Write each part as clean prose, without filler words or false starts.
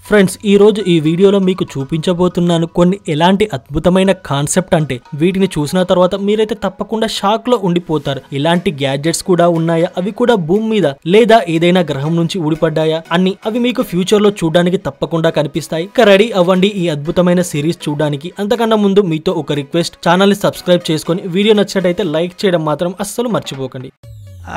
Friends ఈ రోజు ఈ వీడియోలో మీకు చూపించబోతున్నాను కొన్ని ఎలాంటి అద్భుతమైన కాన్సెప్ట్ అంటే వీటిని చూసిన తర్వాత మీరైతే తప్పకుండా షాక్ లో ఉండిపోతారు. ఇలాంటి గ్యాడ్జెట్స్ కూడా ఉన్నాయా, అవి కూడా భూమి మీద లేదా ఏదైనా గ్రహం నుంచి ఊడిపడ్డాయా అని అవి మీకు ఫ్యూచర్ లో చూడడానికి తప్పకుండా కనిపిస్తాయి. ఇక రెడీ అవ్వండి ఈ అద్భుతమైన సిరీస్ చూడడానికి. అంతకన్నా ముందు మీతో ఒక రిక్వెస్ట్, ఛానల్ ని సబ్స్క్రైబ్ చేసుకొని వీడియో నచ్చినట్టయితే లైక్ చేయడం మాత్రం అస్సలు మర్చిపోకండి.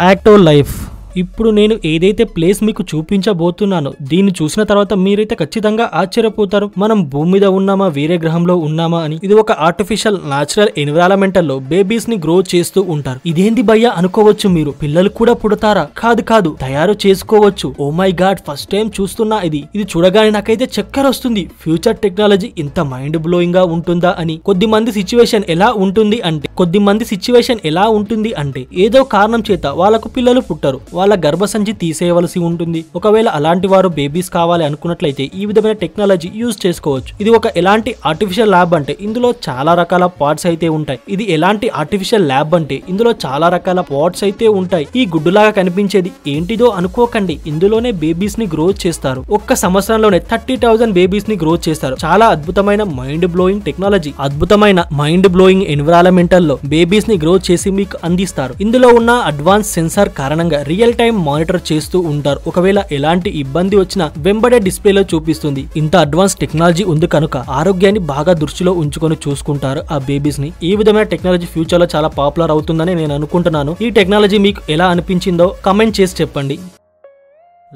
యాక్టో లైఫ్. ఇప్పుడు నేను ఏదైతే ప్లేస్ మీకు చూపించబోతున్నానో దీన్ని చూసిన తర్వాత మీరైతే ఖచ్చితంగా ఆశ్చర్యపోతారు. మనం భూమి మీద ఉన్నామా, వేరే గ్రహంలో ఉన్నామా అని. ఇది ఒక ఆర్టిఫిషియల్ న్యాచురల్ ఎన్విరాన్మెంటల్ లో బేబీస్ ని గ్రో చేస్తూ ఉంటారు. ఇదేంది భయ్యా అనుకోవచ్చు మీరు, పిల్లలు కూడా పుడతారా? కాదు, తయారు చేసుకోవచ్చు. Oh my god, first time చూస్తున్నా ఇది చూడగానే నాకైతే చక్కర వస్తుంది. ఫ్యూచర్ టెక్నాలజీ ఇంత మైండ్ బ్లోయింగ్ గా ఉంటుందా అని. కొద్దిమంది సిచ్యువేషన్ ఎలా ఉంటుంది అంటే ఏదో కారణం చేత వాళ్ళకు పిల్లలు పుట్టరు, వాళ్ళ గర్భసంచి తీసేయవలసి ఉంటుంది. ఒకవేళ అలాంటి వారు బేబీస్ కావాలి అనుకున్నట్లయితే ఈ విధమైన టెక్నాలజీ యూజ్ చేసుకోవచ్చు. ఇది ఒక ఎలాంటి ఆర్టిఫిషియల్ ల్యాబ్ అంటే ఇందులో చాలా రకాల పార్ట్స్ అయితే ఉంటాయి. ఇది ఎలాంటి ఆర్టిఫిషియల్ ల్యాబ్ అంటే ఇందులో చాలా రకాల పార్ట్స్ అయితే ఉంటాయి. ఈ గుడ్డులాగా కనిపించేది ఏంటిదో అనుకోకండి, ఇందులోనే బేబీస్ ని గ్రో చేస్తారు. ఒక్క సంవత్సరంలోనే 30,000 బేబీస్ ని గ్రో చేస్తారు. చాలా అద్భుతమైన మైండ్ బ్లోయింగ్ టెక్నాలజీ, అద్భుతమైన మైండ్ బ్లోయింగ్ ఎన్విరాన్మెంటల్ లో బేబీస్ ని గ్రో చేసి మీకు అందిస్తారు. ఇందులో ఉన్న అడ్వాన్స్ సెన్సార్ కారణంగా రియల్ టైం మానిటర్ చేస్తూ ఉంటారు. ఒకవేళ ఎలాంటి ఇబ్బంది వచ్చినా వెంబడే డిస్ప్లేలో చూపిస్తుంది. ఇంత అడ్వాన్స్ టెక్నాలజీ ఉంది కనుక ఆరోగ్యాన్ని బాగా దృష్టిలో ఉంచుకొని చూసుకుంటారు ఆ బేబీస్ ని. ఈ విధమైన టెక్నాలజీ ఫ్యూచర్ లో చాలా పాపులర్ అవుతుందని నేను అనుకుంటున్నాను. ఈ టెక్నాలజీ మీకు ఎలా అనిపించిందో కమెంట్ చేసి చెప్పండి.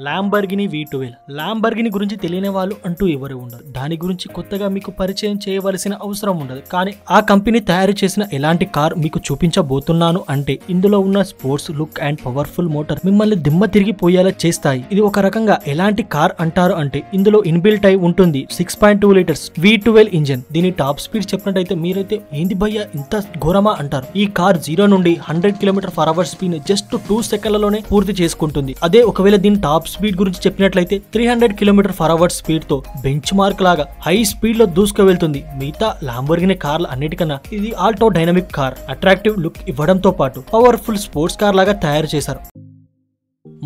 Lamborghini V12. ల్యాంబర్గిని గురించి తెలియని వాళ్ళు అంటూ ఎవరు ఉండరు. దాని గురించి కొత్తగా మీకు పరిచయం చేయవలసిన అవసరం ఉండదు. కానీ ఆ కంపెనీ తయారు చేసిన ఎలాంటి కార్ మీకు చూపించబోతున్నాను అంటే ఇందులో ఉన్న sports look and powerful motor మిమ్మల్ని దిమ్మ తిరిగిపోయేలా చేస్తాయి. ఇది ఒక రకంగా ఎలాంటి కార్ అంటారు అంటే ఇందులో ఇన్బిల్ట్ అయి ఉంటుంది 6.2 లీటర్స్ V12 ఇంజిన్. దీని టాప్ స్పీడ్ చెప్పినట్టయితే మీరైతే ఏంది భయ్యా ఇంత ఘోరమా అంటారు. ఈ కార్ 0 నుండి 100 km/h స్పీడ్ ని జస్ట్ 2 సెకండ్లలోనే పూర్తి చేసుకుంటుంది. అదే ఒకవేళ దీని టాప్ స్పీడ్ గురించి చెప్పినట్లయితే 300 km/h స్పీడ్ తో బెంచ్ మార్క్ లాగా హై స్పీడ్ లో దూసుకు వెళ్తుంది. మిగతా ల్యాంబోర్గిని కార్ల అన్నిటికన్నా ఇది aerodynamic car. Attractive look ఇవ్వడంతో పాటు పవర్ఫుల్ స్పోర్ట్స్ కార్ లాగా తయారు చేశారు.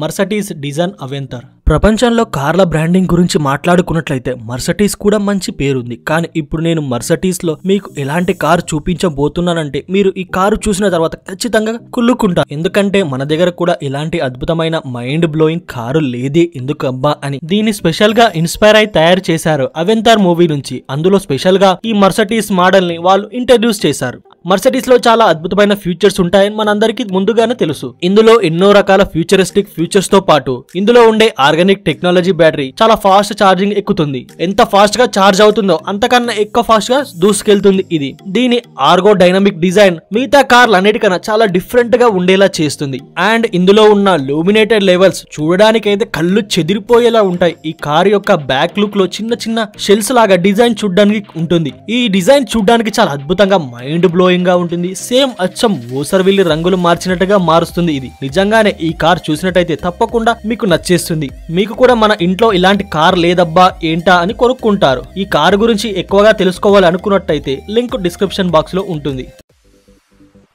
Mercedes design Aventador. ప్రపంచంలో కార్ల బ్రాండింగ్ గురించి మాట్లాడుకున్నట్లయితే మర్సిడీస్ కూడా మంచి పేరుంది. కానీ ఇప్పుడు నేను మర్సిడీస్ లో మీకు ఎలాంటి కారు చూపించబోతున్నానంటే మీరు ఈ కారు చూసిన తర్వాత ఖచ్చితంగా కుళ్ళుకుంటారు. ఎందుకంటే మన దగ్గర కూడా ఇలాంటి అద్భుతమైన మైండ్ బ్లోయింగ్ కారు లేదే ఎందుకబ్బా అని దీన్ని స్పెషల్ గా ఇన్స్పైర్ అయి తయారు చేశారు అవెంటర్ మూవీ నుంచి. అందులో స్పెషల్ గా ఈ మర్సిడీస్ మోడల్ ని వాళ్ళు ఇంట్రడ్యూస్ చేశారు. మర్సిడీస్ లో చాలా అద్భుతమైన ఫీచర్స్ ఉంటాయని మనందరికీ ముందుగానే తెలుసు. ఇందులో ఎన్నో రకాల ఫ్యూచరిస్టిక్ ఫీచర్స్ తో పాటు ఇందులో ఉండే ఆర్గానిక్ టెక్నాలజీ బ్యాటరీ చాలా ఫాస్ట్ ఛార్జింగ్ ఎక్కుతుంది. ఎంత ఫాస్ట్ గా ఛార్జ్ అవుతుందో అంతకన్నా ఎక్కువ ఫాస్ట్ గా దూసుకెళ్తుంది ఇది. దీని ఆర్గో డైనమిక్ డిజైన్ మిగతా కార్లు అన్నిటికన్నా చాలా డిఫరెంట్ గా ఉండేలా చేస్తుంది. అండ్ ఇందులో ఉన్న లూమినేటెడ్ లెవెల్స్ చూడడానికైతే కళ్ళు చెదిరిపోయేలా ఉంటాయి. ఈ కార్ యొక్క బ్యాక్ లుక్ లో చిన్న చిన్న షెల్స్ లాగా డిజైన్ చూడడానికి ఉంటుంది. ఈ డిజైన్ చూడడానికి చాలా అద్భుతంగా మైండ్ బ్లోయింగ్ గా ఉంటుంది. సేమ్ అచ్చం ఓసర్విల్లి రంగులు మార్చినట్టుగా మారుస్తుంది. ఇది నిజంగానే ఈ కార్ చూసినట్టయితే తప్పకుండా మీకు నచ్చేస్తుంది. మీకు కూడా మన ఇంట్లో ఇలాంటి కార్ లేదబ్బా ఏంటా అని కొనుక్కుంటారు. ఈ కారు గురించి ఎక్కువగా తెలుసుకోవాలి అనుకున్నట్టయితే లింక్ డిస్క్రిప్షన్ బాక్స్ లో ఉంటుంది.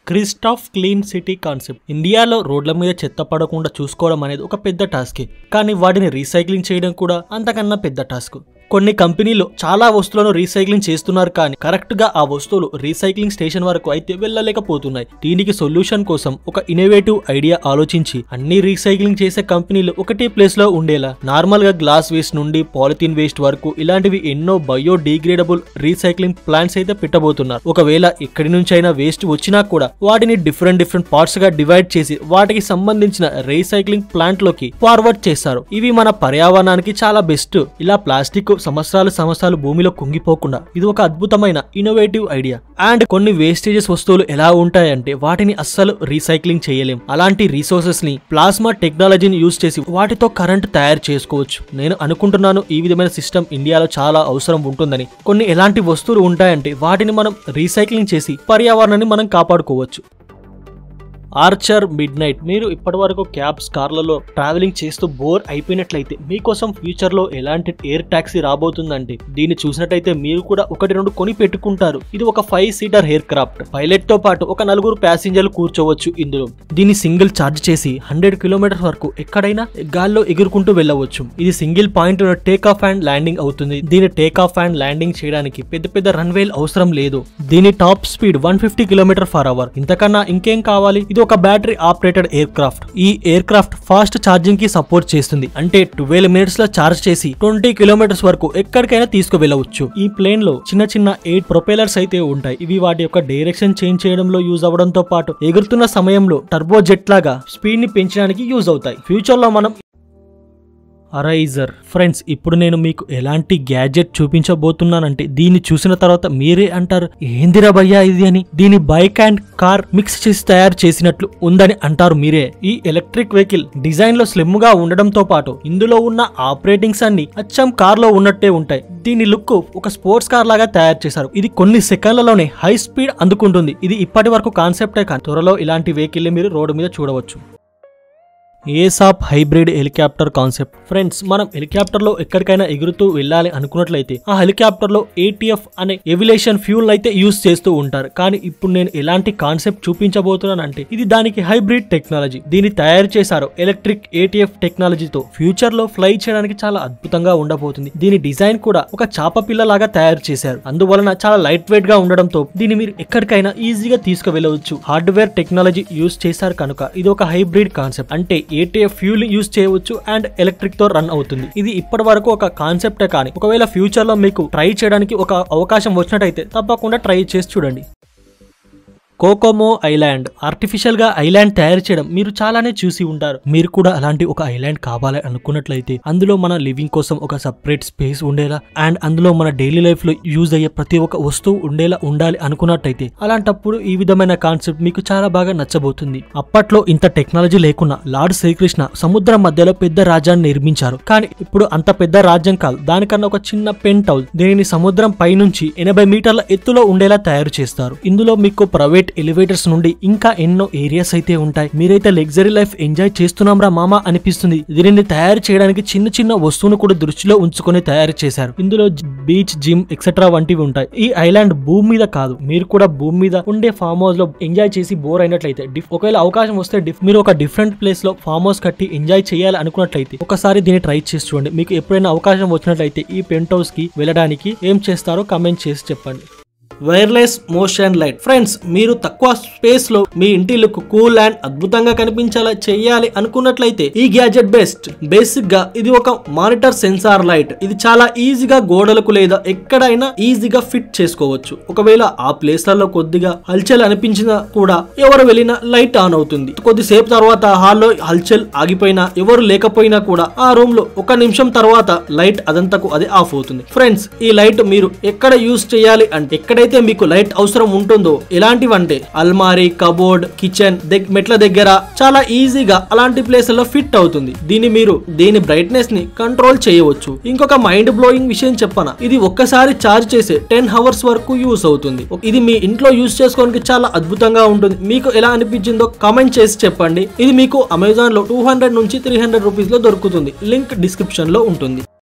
క్రిస్టాఫ్ క్లీన్ సిటీ కాన్సెప్ట్. ఇండియాలో రోడ్ల మీద చెత్త పడకుండా చూసుకోవడం అనేది ఒక పెద్ద టాస్కే, కానీ వాటిని రీసైక్లింగ్ చేయడం కూడా అంతకన్నా పెద్ద టాస్క్. కొన్ని కంపెనీలు చాలా వస్తువులను రీసైక్లింగ్ చేస్తున్నారు, కానీ కరెక్ట్ గా ఆ వస్తువులు రీసైక్లింగ్ స్టేషన్ వరకు అయితే వెళ్ళలేకపోతున్నాయి. దీనికి సొల్యూషన్ కోసం ఒక ఇన్నోవేటివ్ ఐడియా ఆలోచించి అన్ని రీసైక్లింగ్ చేసే కంపెనీలు ఒకటే ప్లేస్ లో ఉండేలా నార్మల్ గా గ్లాస్ వేస్ట్ నుండి పాలిథిన్ వేస్ట్ వరకు ఇలాంటివి ఎన్నో బయోడిగ్రేడబుల్ రీసైక్లింగ్ ప్లాంట్స్ అయితే పెట్టబోతున్నారు. ఒకవేళ ఎక్కడి నుంచైనా వేస్ట్ వచ్చినా కూడా వాటిని డిఫరెంట్ పార్ట్స్ గా డివైడ్ చేసి వాటికి సంబంధించిన రీసైక్లింగ్ ప్లాంట్ లోకి ఫార్వర్డ్ చేస్తారు. ఇవి మన పర్యావరణానికి చాలా బెస్ట్. ఇలా ప్లాస్టిక్ సంవత్సరాలు భూమిలో కుంగిపోకుండా ఇది ఒక అద్భుతమైన ఇన్నోవేటివ్ ఐడియా. అండ్ కొన్ని వేస్టేజెస్ వస్తువులు ఎలా ఉంటాయంటే వాటిని అస్సలు రీసైక్లింగ్ చేయలేం. అలాంటి రిసోర్సెస్ ని ప్లాస్మా టెక్నాలజీని యూజ్ చేసి వాటితో కరెంట్ తయారు చేసుకోవచ్చు. నేను అనుకుంటున్నాను ఈ విధమైన సిస్టమ్ ఇండియాలో చాలా అవసరం ఉంటుందని. కొన్ని ఎలాంటి వస్తువులు ఉంటాయంటే వాటిని మనం రీసైక్లింగ్ చేసి పర్యావరణాన్ని మనం కాపాడుకోవచ్చు. Archer mid night. మీరు ఇప్పటి వరకు క్యాబ్స్, కార్లలో ట్రావెలింగ్ చేస్తూ బోర్ అయిపోయినట్లయితే మీకోసం ఫ్యూచర్ లో ఎలాంటి ఎయిర్ టాక్సీ రాబోతుందంటే దీన్ని చూసినట్టయితే మీరు కూడా 1-2 కొని పెట్టుకుంటారు. ఇది ఒక 5 సీటర్ ఎయిర్ క్రాఫ్ట్. పైలట్ తో పాటు ఒక 4 ప్యాసింజర్లు కూర్చోవచ్చు ఇందులో. దీన్ని సింగిల్ చార్జ్ చేసి 100 కిలోమీటర్స్ వరకు ఎక్కడైనా గాల్లో ఎగురుకుంటూ వెళ్ళవచ్చు. ఇది single point take off and landing అవుతుంది. దీని టేక్ ఆఫ్ అండ్ ల్యాండింగ్ చేయడానికి పెద్ద రన్వేల్ అవసరం లేదు. దీని టాప్ స్పీడ్ 150 km/h. ఇంతకన్నా ఇంకేం కావాలి? ఇది ఒక బ్యాటరీ ఆపరేటెడ్ ఎయిర్ క్రాఫ్ట్. ఈ ఎయిర్ క్రాఫ్ట్ ఫాస్ట్ ఛార్జింగ్ కి సపోర్ట్ చేస్తుంది. అంటే 12 minutes లో ఛార్జ్ చేసి 20 kilometers వరకు ఎక్కడికైనా తీసుకువెళ్ళవచ్చు. ఈ ప్లేన్ లో చిన్న 8 ప్రొపెలర్స్ అయితే ఉంటాయి. ఇవి వాటి యొక్క డైరెక్షన్ చేంజ్ చేయడంలో యూజ్ అవ్వడంతో పాటు ఎగురుతున్న సమయంలో టర్బో జెట్ లాగా స్పీడ్ ని పెంచడానికి యూజ్ అవుతాయి. ఫ్యూచర్ లో మనం అరైజర్. ఫ్రెండ్స్, ఇప్పుడు నేను మీకు ఎలాంటి గ్యాడ్జెట్ చూపించబోతున్నానంటే దీన్ని చూసిన తర్వాత మీరే అంటారు ఏందిరా భయ్యా ఇది అని. దీని బైక్ అండ్ కార్ మిక్స్ చేసి తయారు చేసినట్లు ఉందని అంటారు మీరే. ఈ ఎలక్ట్రిక్ వెహికల్ డిజైన్ లో స్లిమ్ గా ఉండడంతో పాటు ఇందులో ఉన్న ఆపరేటింగ్స్ అన్ని అచ్చం కార్ లో ఉన్నట్టే ఉంటాయి. దీని లుక్ ఒక స్పోర్ట్స్ కార్ లాగా తయారు చేశారు. ఇది కొన్ని సెకండ్లలోనే హై స్పీడ్ అందుకుంటుంది. ఇది ఇప్పటి వరకు కాన్సెప్టే కానీ త్వరలో ఇలాంటి వెహికల్ మీరు రోడ్డు మీద చూడవచ్చు. ఏసాప్ హైబ్రిడ్ హెలికాప్టర్ కాన్సెప్ట్. ఫ్రెండ్స్, మనం హెలికాప్టర్ లో ఎక్కడికైనా ఎగురుతూ వెళ్ళాలి అనుకున్నట్లయితే ఆ హెలికాప్టర్ లో ATF అనే ఏవియేషన్ ఫ్యూల్ అయితే యూజ్ చేస్తూ ఉంటారు. కానీ ఇప్పుడు నేను ఎలాంటి కాన్సెప్ట్ చూపించబోతున్నానంటే ఇది దానికి హైబ్రిడ్ టెక్నాలజీ. దీన్ని తయారు చేశారు ఎలక్ట్రిక్ ATF టెక్నాలజీతో. ఫ్యూచర్ లో ఫ్లై చేయడానికి చాలా అద్భుతంగా ఉండబోతుంది. దీని డిజైన్ కూడా ఒక చాప పిల్ల లాగా తయారు చేశారు. అందువలన చాలా లైట్ వెయిట్ గా ఉండడంతో దీన్ని మీరు ఎక్కడికైనా ఈజీగా తీసుకువెళ్ళవచ్చు. హార్డ్వేర్ టెక్నాలజీ యూజ్ చేశారు కనుక ఇది ఒక హైబ్రిడ్ కాన్సెప్ట్. అంటే ATF ఫ్యూల్ యూజ్ చేయవచ్చు అండ్ ఎలక్ట్రిక్ తో రన్ అవుతుంది. ఇది ఇప్పటి వరకు ఒక కాన్సెప్టే కానీ ఒకవేళ ఫ్యూచర్ లో మీకు ట్రై చేయడానికి ఒక అవకాశం వచ్చినట్టయితే తప్పకుండా ట్రై చేసి చూడండి. COCOMO island. ఆర్టిఫిషియల్ గా ఐలాండ్ తయారు చేయడం మీరు చాలానే చూసి ఉంటారు. మీరు కూడా అలాంటి ఒక ఐలాండ్ కావాలి అనుకున్నట్లయితే అందులో మన లివింగ్ కోసం ఒక సపరేట్ స్పేస్ ఉండేలా అండ్ అందులో మన డైలీ లైఫ్ లో యూజ్ అయ్యే ప్రతి ఒక్క వస్తువు ఉండేలా ఉండాలి అనుకున్నట్టయితే అలాంటప్పుడు ఈ విధమైన కాన్సెప్ట్ మీకు చాలా బాగా నచ్చబోతుంది. అప్పట్లో ఇంత టెక్నాలజీ లేకున్నా లార్డ్ శ్రీకృష్ణ సముద్రం మధ్యలో పెద్ద రాజ్యాన్ని నిర్మించారు. కానీ ఇప్పుడు అంత పెద్ద రాజ్యం కాదు, దానికన్నా ఒక చిన్న పెంట్ హౌస్. దీనిని సముద్రం పై నుంచి 80 మీటర్ల ఎత్తులో ఉండేలా తయారు చేస్తారు. ఇందులో మీకు ప్రైవేట్ ఎలివేటర్స్ నుండి ఇంకా ఎన్నో ఏరియాస్ అయితే ఉంటాయి. మీరైతే లగ్జరీ లైఫ్ ఎంజాయ్ చేస్తున్నాం రా మామా అనిపిస్తుంది. దీనిని తయారు చేయడానికి చిన్న వస్తువును కూడా దృష్టిలో ఉంచుకొని తయారు చేశారు. ఇందులో బీచ్, జిమ్ ఎక్సెట్రా వంటివి ఉంటాయి. ఈ ఐలాండ్ భూమి మీద కాదు, మీరు కూడా భూమి మీద ఉండే ఫామ్ హౌస్ లో ఎంజాయ్ చేసి బోర్ అయినట్లయితే ఒకవేళ అవకాశం వస్తే మీరు ఒక డిఫరెంట్ ప్లేస్ లో ఫామ్ హౌస్ కట్టి ఎంజాయ్ చేయాలి అనుకున్నట్లయితే ఒకసారి దీన్ని ట్రై చేసి చూడండి. మీకు ఎప్పుడైనా అవకాశం వచ్చినట్లయితే ఈ పెంట్ హౌస్ కి వెళ్ళడానికి ఏం చేస్తారో కమెంట్ చేసి చెప్పండి. Wireless motion light. ఫ్రెండ్స్, మీరు తక్కువ స్పేస్ లో మీ ఇంటి లుక్ కూల్ అండ్ అద్భుతంగా కనిపించేలా చేయాలి అనుకున్నట్లయితే ఈ గ్యాజెట్ బెస్ట్. బేసిక్ గా ఇది ఒక మానిటర్ సెన్సార్ లైట్. ఇది చాలా ఈజీగా గోడలకు లేదా ఎక్కడైనా ఈజీగా ఫిట్ చేసుకోవచ్చు. ఒకవేళ ఆ ప్లేస్లలో కొద్దిగా హల్చల్ అనిపించినా కూడా ఎవరు వెళ్ళినా లైట్ ఆన్ అవుతుంది. కొద్దిసేపు తర్వాత హాల్లో హల్చల్ ఆగిపోయినా ఎవరు లేకపోయినా కూడా ఆ రూమ్ లో 1 నిమిషం తర్వాత లైట్ అదంతకు అది ఆఫ్ అవుతుంది. ఫ్రెండ్స్, ఈ లైట్ మీరు ఎక్కడ యూజ్ చేయాలి అంటే ఎక్కడైతే మీకు లైట్ అవసరం ఉంటుందో ఎలాంటివంటే అల్మారీ, కబోర్డ్, కిచెన్, మెట్ల దగ్గర చాలా ఈజీగా అలాంటి ప్లేస్లలో ఫిట్ అవుతుంది. దీని బ్రైట్నెస్ ని కంట్రోల్ చేయవచ్చు. ఇంకొక మైండ్ బ్లోయింగ్ విషయం చెప్పనా, ఇది ఒక్కసారి ఛార్జ్ చేసే 10 hours వరకు యూస్ అవుతుంది. ఇది మీ ఇంట్లో యూస్ చేసుకోవడానికి చాలా అద్భుతంగా ఉంటుంది. మీకు ఎలా అనిపించిందో కామెంట్ చేసి చెప్పండి. ఇది మీకు అమెజాన్ లో 200 నుంచి 300 రూపీస్ లో దొరుకుతుంది. లింక్ డిస్క్రిప్షన్ లో ఉంటుంది.